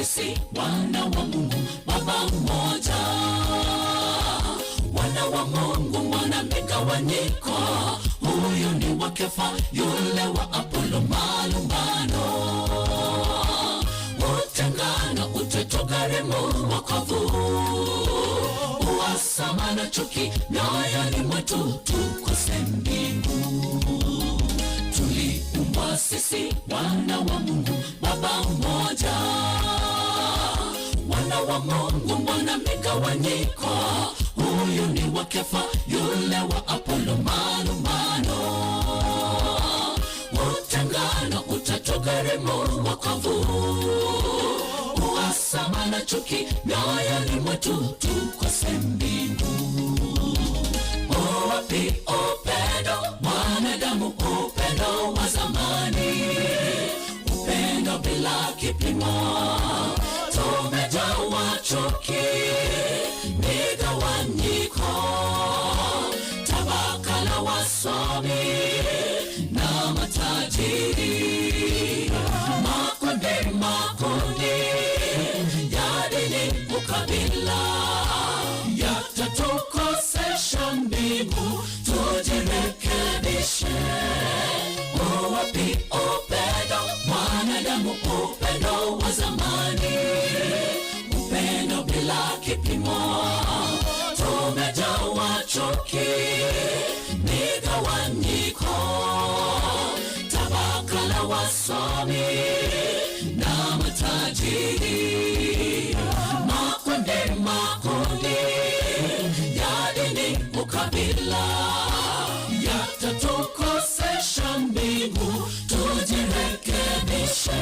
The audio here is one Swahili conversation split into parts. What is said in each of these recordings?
sisi wana wa Mungu Baba mmoja, wana wa Mungu mwana migawanyiko. Huyu ni wa Kefa, yule wa Apolo, malumbano, utengano, utetogharimu, wokovu, uhasama na chuki mioyoni mwetu, tukose mbingu. Tuliumbwa sisi wana wa Mungu Baba mmoja, wana wa Mungu mbona migawanyiko? Huyu ni wa Kefa, yule wa Apolo, malumbano, utengano, utetogharimu, wokovu, uhasama na chuki mioyoni mwetu, tukose mbingu. Wapi upendo mwanadamu, upendo wa zamani, upendo bila kipimo? Tumejawa chuki, migawanyiko, tabaka la wasomi na matajiri, makundi ya dini, ukabila, yatatukosesha mbingu. Tujirekebishe. Wapi upendo mwanadamu, upendo wa zamani, upendo bila kipimo? Tumejawa chuki, migawanyiko, tabaka la wasomi na matajiri, makundi ya dini, ukabila, yatatukosesha mbingu. Tujirekebishe.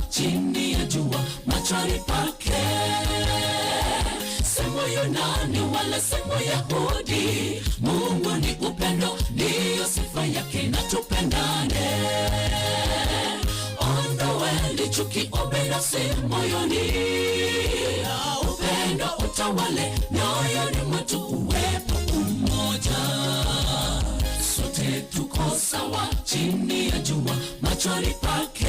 Chini ya jua machoni pake, semo Yunani wala semo Yahudi. Mungu ni upendo, ndiyo sifa yake, na tupendane. Ondoweni chuki, ubinafsi moyoni, upendo utawale mioyoni mwetu, uwepo umoja. Sote tuko sawa chini ya jua machoni pake,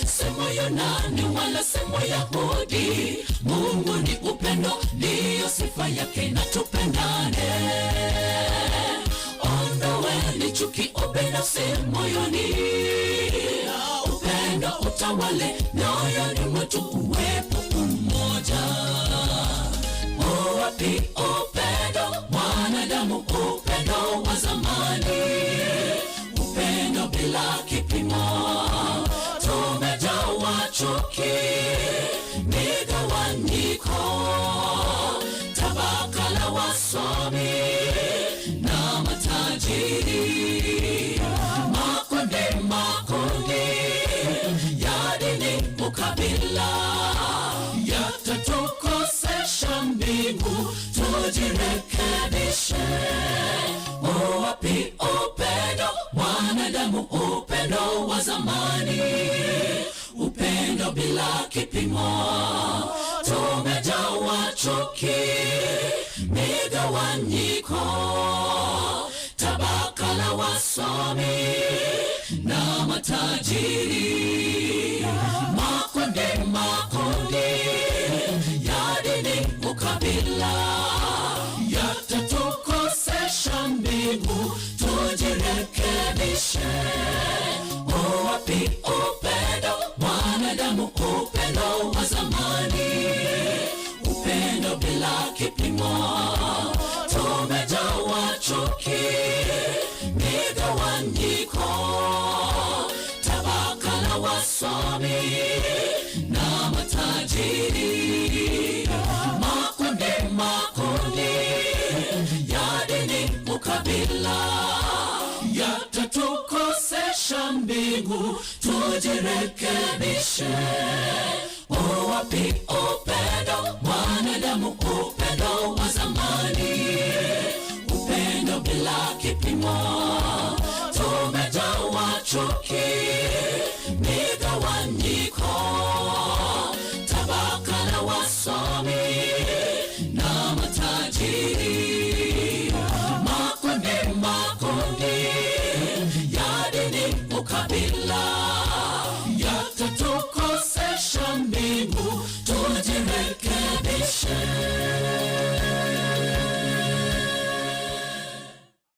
semo Yunani wala semo Yahudi. Mungu ni upendo, ndiyo sifa yake, na tupendane. Ondoweni chuki, ubinafsi moyoni, upendo utawale mioyoni mwetu, uwepo umoja. Wapi upendo mwanadamu, upendo wa zamani, upendo bila kipimo? Tumejawa chuki, migawanyiko, tabaka la wasomi na matajiri, makundi ya dini, ukabila, yatatukosesha mbingu. Tujirekebishe. Wapi upendo mwanadamu, upendo wa zamani, upendo bila kipimo? Tumejawa chuki, migawanyiko, tabaka la wasomi na matajiri, makundi ya dini, ukabila, yatatukosesha mbingu. Tujirekebishe. Wapi upendo mwanadamu, upendo wa zamani, upendo bila kipimo? Tumejawa chuki, migawanyiko, tabaka la wasomi na matajiri, makundi ya dini, ukabila, zinazowasha mbingu, tujirekebishe. Wapi upendo mwanadamu, upendo wa zamani, upendo bila kipimo? Tumejawa chuki